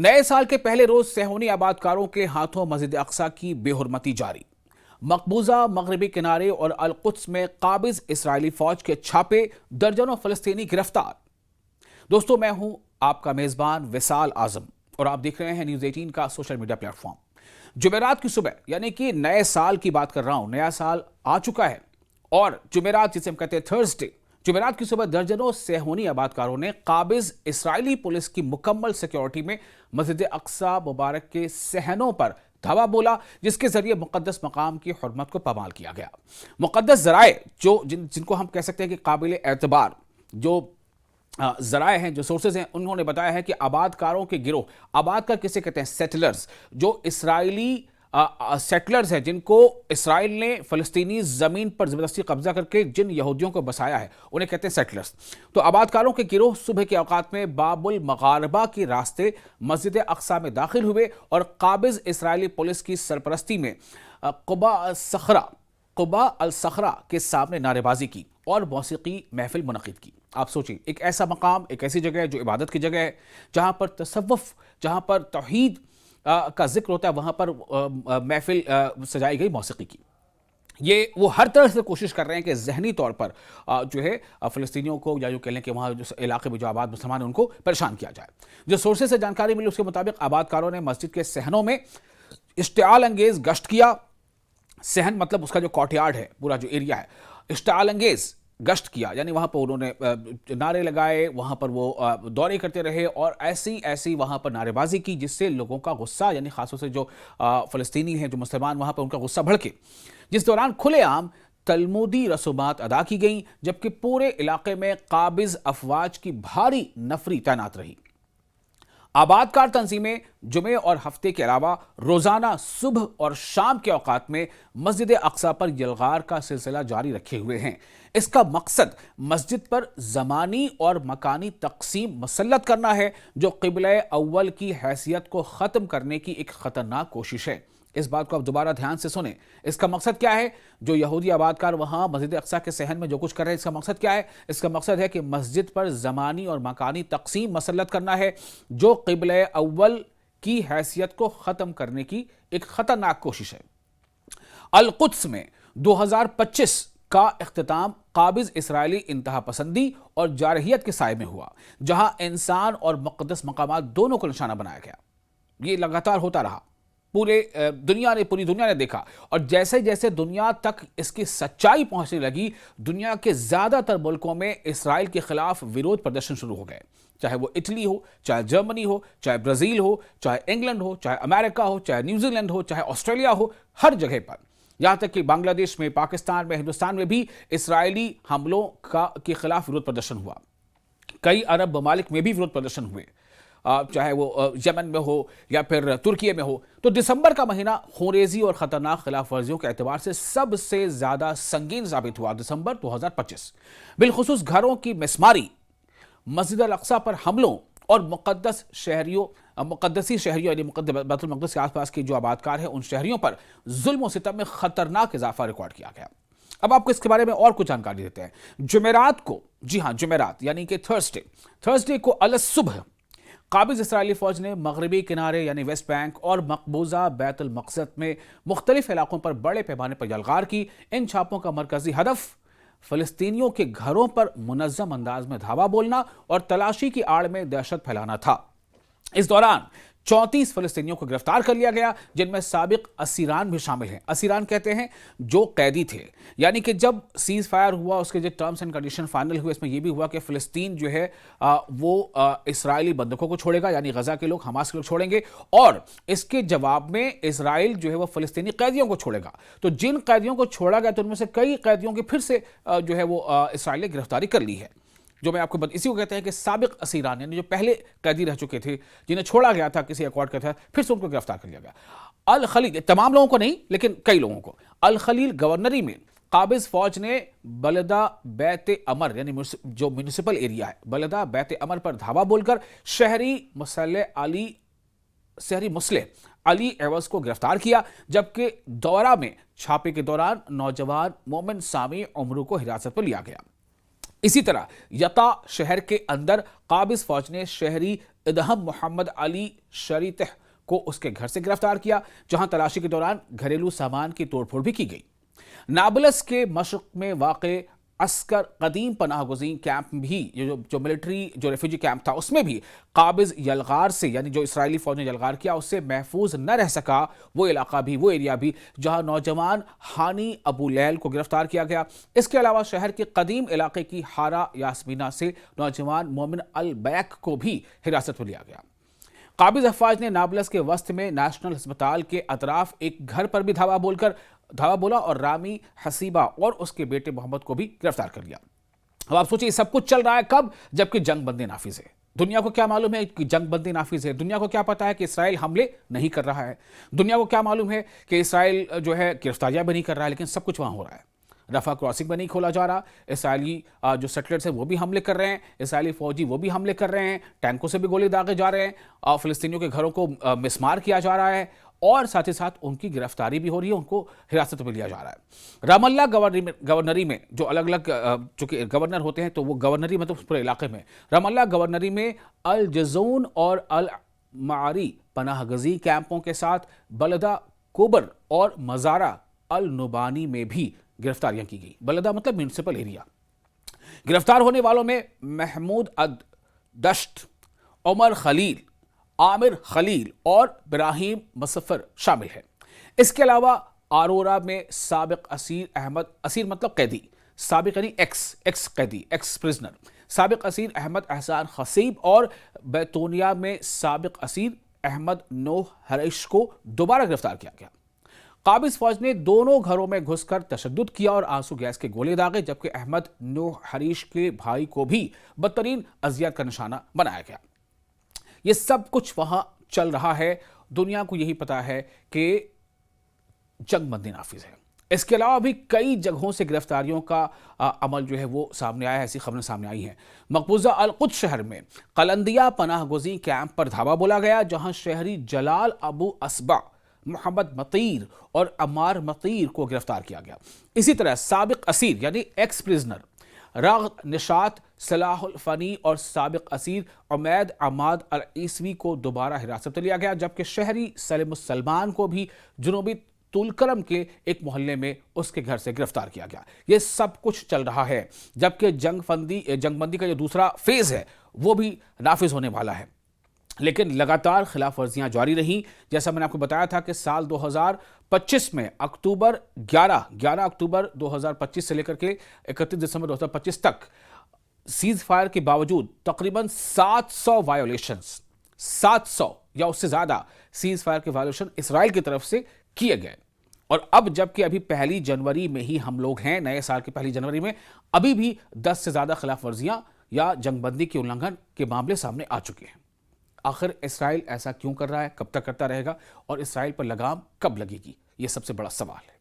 नए साल के पहले रोज सेहूनी आबादकारों के हाथों मस्जिद अक्सा की बेहुरमती जारी। मकबूजा मगरबी किनारे और अल कुद्स में काबिज इसराइली फौज के छापे, दर्जनों फलस्तीनी गिरफ्तार। दोस्तों, मैं हूं आपका मेजबान विसाल आजम और आप देख रहे हैं न्यूज 18 का सोशल मीडिया प्लेटफॉर्म। जुमेरात की सुबह यानी कि नए साल की बात कर रहा हूं। नया साल आ चुका है और जुमेरात जिसे हम कहते हैं थर्सडे, जुमेरात की सुबह दर्जनों सेहूनी आबादकारों ने काबिज इसराइली पुलिस की मुकम्मल सिक्योरिटी में मस्जिद अक्सा मुबारक के सहनों पर धावा बोला, जिसके जरिए मुकद्दस मकाम की हुर्मत को पामाल किया गया। मुकद्दस जराए जिनको हम कह सकते हैं कि काबिल एतबार जो जराए हैं, जो सोर्सेज हैं, उन्होंने बताया है कि आबादकारों के गिरोह, आबादकार किसे कहते हैं? सेटलर्स, जो इसराइली सेटलर्स हैं जिनको इसराइल ने फलस्तीनी जमीन पर जबरदस्ती कब्जा करके जिन यहूदियों को बसाया है, उन्हें कहते हैं सेटलर्स। तो आबादकारों के गिरोह सुबह के औकात में बाबुल मगारबा के रास्ते मस्जिद अक्सा में दाखिल हुए और काबिज इसराइली पुलिस की सरपरस्ती में कुबा अल सखरा के सामने नारेबाजी की और मौसीकी महफिल मुनक़िद की। आप सोचिए, एक ऐसा मकाम, एक ऐसी जगह है जो इबादत की जगह है, जहां पर तसव्वुफ, जहां पर तौहीद का जिक्र होता है, वहां पर महफिल सजाई गई मौसीकी की। ये वो हर तरह से कोशिश कर रहे हैं कि जहनी तौर पर जो है फ़लस्तीनियों को, या जो कह लें कि वहाँ जो इलाके में जो आबाद मुसलमान हैं उनको परेशान किया जाए। जो सोर्सेज से जानकारी मिली उसके मुताबिक आबादकारों ने मस्जिद के सहनों में इश्तिआल अंगेज गश्त किया। सहन मतलब उसका जो कोर्टयार्ड है, पूरा जो एरिया है, इश्तिआल अंगेज गश्त किया, यानी वहाँ पर उन्होंने नारे लगाए, वहाँ पर वो दौरे करते रहे और ऐसी वहाँ पर नारेबाजी की, जिससे लोगों का गुस्सा, यानी खासतौर से जो फ़लस्तीनी हैं, जो मुसलमान वहाँ पर, उनका गुस्सा भड़के, जिस दौरान खुलेआम तलमुदी रसूमात अदा की गईं, जबकि पूरे इलाके में काबिज अफवाज की भारी नफरी तैनात रही। आबादकार तंजीमें जुमे और हफ्ते के अलावा रोजाना सुबह और शाम के औकात में मस्जिद अक्सा पर यलगार का सिलसिला जारी रखे हुए हैं। इसका मकसद मस्जिद पर ज़मानी और मकानी तकसीम मुसल्लत करना है, जो क़िबला अव्वल की हैसियत को ख़त्म करने की एक ख़तरनाक कोशिश है। इस बात को आप दोबारा ध्यान से सुने। इसका मकसद क्या है? जो यहूदी आबादकार वहाँ मस्जिद अक्सा के सहन में जो कुछ कर रहे हैं, इसका मकसद क्या है? इसका मकसद है कि मस्जिद पर ज़मानी और मकानी तकसीम मुसल्लत करना है, जो क़िबला अव्वल की हैसियत को ख़त्म करने की एक ख़तरनाक कोशिश है। अल कुद्स में 2025 का इख्तिताम काबिज इसराइली इंतहा पसंदी और जारहियत के साए में हुआ, जहाँ इंसान और मुक़द्दस मकामात दोनों को निशाना बनाया गया। ये लगातार होता रहा, पूरी दुनिया ने देखा, और जैसे जैसे दुनिया तक इसकी सच्चाई पहुंचने लगी, दुनिया के ज्यादातर मुल्कों में इसराइल के खिलाफ विरोध प्रदर्शन शुरू हो गए। चाहे वो इटली हो, चाहे जर्मनी हो, चाहे ब्राजील हो, चाहे इंग्लैंड हो, चाहे अमेरिका हो, चाहे न्यूजीलैंड हो, चाहे ऑस्ट्रेलिया हो, हर जगह पर, यहां तक कि बांग्लादेश में, पाकिस्तान में, हिंदुस्तान में भी इसराइली हमलों के खिलाफ विरोध प्रदर्शन हुआ। कई अरब ममालिक में भी विरोध प्रदर्शन हुए, चाहे वो यमन में हो या फिर तुर्की में हो। तो दिसंबर का महीना खूनरेजी और ख़तरनाक खिलाफ वर्जियों के एतबार से सबसे ज़्यादा संगीन साबित हुआ। दिसंबर 2025 बिलखुसूस घरों की मिसमारी, मस्जिद अल अक्सा पर हमलों और मुक़द्दसी शहरियों यानी बैतुल मक़दिस के आसपास के जो आबादकार हैं, उन शहरियों पर जुल्म और सितम में ख़तरनाक इजाफा रिकॉर्ड किया गया। अब आपको इसके बारे में और कुछ जानकारी देते हैं। जुमेरात को, जी हाँ, जुमेरात यानी कि थर्सडे को अलस सुबह काबिज इसराइली फौज ने मगरबी किनारे यानी वेस्ट बैंक और मकबूजा बैतुल मक़दस में मुख्तलिफ इलाकों पर बड़े पैमाने पर यलगार की। इन छापों का मरकजी हदफ फ़लस्तीनियों के घरों पर मुनज़्ज़म अंदाज में धावा बोलना और तलाशी की आड़ में दहशत फैलाना था। इस दौरान 34 फ़लस्तीनियों को गिरफ्तार कर लिया गया, जिनमें साबिक असीरान भी शामिल हैं। असीरान कहते हैं जो कैदी थे, यानी कि जब सीज फायर हुआ, उसके जो टर्म्स एंड कंडीशन फाइनल हुए, इसमें यह भी हुआ कि फ़लस्तीन जो है वो इसराइली बंधकों को छोड़ेगा, यानी गजा के लोग, हमास के लोग छोड़ेंगे, और इसके जवाब में इसराइल जो है वो फ़लस्तीनी कैदियों को छोड़ेगा। तो जिन कैदियों को छोड़ा गया, तो उनमें से कई कैदियों की फिर से जो है वो इसराइल ने गिरफ्तारी कर ली है। जो मैं आपको इसी को कहते हैं कि साबिक असीरान, यानी जो पहले कैदी रह चुके थे, जिन्हें छोड़ा गया था किसी अकॉर्ड के तहत, फिर से उनको गिरफ्तार कर लिया गया। अल खलील, तमाम लोगों को नहीं लेकिन कई लोगों को, अल खलील गवर्नरी में काबिज फौज ने बलदा बैत अमर यानी जो म्यूनिसिपल एरिया है, बलदा बैत अमर पर धावा बोलकर शहरी मुस्लिह अली एवज को गिरफ्तार किया, जबकि दौरा में छापे के दौरान नौजवान मोमिन सामी उमरू को हिरासत पर लिया गया। इसी तरह यता शहर के अंदर काबिज फौज ने शहरी इदहम मोहम्मद अली शरीतह को उसके घर से गिरफ्तार किया, जहां तलाशी के दौरान घरेलू सामान की तोड़फोड़ भी की गई। नाबलस के मशरक में वाक़े अस्कर कदीम पनाह गुज़ीन कैंप भी, जो मिलिट्री जो रेफ्यूजी कैंप था, उसमें भी काबिज यलगार से, यानी जो इसराइली फौज ने यलगार किया उससे महफूज न रह सका वो इलाका भी, वो एरिया भी, जहां नौजवान हानी अबू लैल को गिरफ्तार किया गया। इसके अलावा शहर के कदीम इलाके की हारा यास्मीना से नौजवान मोमिन अल बैक को भी हिरासत में लिया गया। काबिज अफवाज ने नाबलस के वस्त में नेशनल अस्पताल के अतराफ एक घर पर भी धावा बोला और रामी हसीबा और उसके बेटे मोहम्मद को भी गिरफ्तार कर लिया। अब आप सोचिए, सब कुछ चल रहा है कब? जबकि जंग बंदी नाफिज है। दुनिया को क्या मालूम है कि जंग बंदी नाफिज है? दुनिया को क्या पता है कि इसराइल हमले नहीं कर रहा है? दुनिया को क्या मालूम है कि इसराइल जो है गिरफ्तारियां भी नहीं कर रहा है? लेकिन सब कुछ वहां हो रहा है। रफा क्रॉसिंग भी नहीं खोला जा रहा, इसराइली जो सेटलर्स हैं वो भी हमले कर रहे हैं, इसराइली फौजी वो भी हमले कर रहे हैं, टैंकों से भी गोली दागे जा रहे हैं, और फिलिस्तीनियों के घरों को मिसमार किया जा रहा है, और साथ ही साथ उनकी गिरफ्तारी भी हो रही है, उनको हिरासत में लिया जा रहा है। रामल्ला गवर्नरी में जो अलग अलग चूंकि गवर्नर होते हैं, तो वो गवर्नरी मतलब पूरे इलाके में, रामल्ला गवर्नरी में अल जजून और अल मारी पनाहगजी कैंपों के साथ बलदा कोबर और मजारा अल नुबानी में भी गिरफ्तारियां की गई। बलदा मतलब म्यूनिसिपल एरिया। गिरफ्तार होने वालों में महमूद अद दश्त, उमर खलील, आमिर खलील और इब्राहिम मुसफ़र शामिल है। इसके अलावा आरोरा में साबिक असीर अहमद, असीर मतलब कैदी, साबिक यानी एक्स कैदी, एक्स प्रिजनर, साबिक असीर अहमद एहसान खसीब और बैतूनिया में साबिक असीर अहमद नोह हरीश को दोबारा गिरफ्तार किया गया। काबिज फौज ने दोनों घरों में घुसकर तशद्दुद किया और आंसू गैस के गोले दागे, जबकि अहमद नूह हरीश के भाई को भी बदतरीन अजियत का निशाना बनाया गया। ये सब कुछ वहां चल रहा है। दुनिया को यही पता है कि जंग बंदी नाफिज है। इसके अलावा भी कई जगहों से गिरफ्तारियों का अमल जो है वो सामने आया है, ऐसी खबरें सामने आई हैं। मकबूजा अल-कुद्स शहर में कलंदिया पनाहगुज़ी कैंप पर धावा बोला गया, जहां शहरी जलाल अबू असबा, मोहम्मद मतीर और अमार मतीर को गिरफ्तार किया गया। इसी तरह साबिक असीर यानी एक्स प्रिजनर राग निशात सलाहुल फनी और साबिक असीर उमैद अमाद अल ईसवी को दोबारा हिरासत में लिया गया, जबकि शहरी सलीम सलमान को भी जुनूबी तुलकरम के एक मोहल्ले में उसके घर से गिरफ्तार किया गया। ये सब कुछ चल रहा है, जबकि जंगबंदी का जो दूसरा फेज है वो भी नाफिज होने वाला है। लेकिन लगातार खिलाफ वर्जियां जारी रहीं। जैसा मैंने आपको बताया था कि साल 2025 में 11 अक्टूबर 2025 से लेकर के 31 दिसंबर 2025 तक सीज फायर के बावजूद तकरीबन 700 वायोलेशंस, 700 या उससे ज्यादा सीज फायर के वायोलेशन इसराइल की तरफ से किए गए। और अब जबकि अभी 1 जनवरी में ही हम लोग हैं, नए साल की 1 जनवरी में, अभी भी 10 से ज्यादा खिलाफ वर्जियां या जंगबंदी के उल्लंघन के मामले सामने आ चुके हैं। आखिर इसराइल ऐसा क्यों कर रहा है, कब तक करता रहेगा और इसराइल पर लगाम कब लगेगी, यह सबसे बड़ा सवाल है।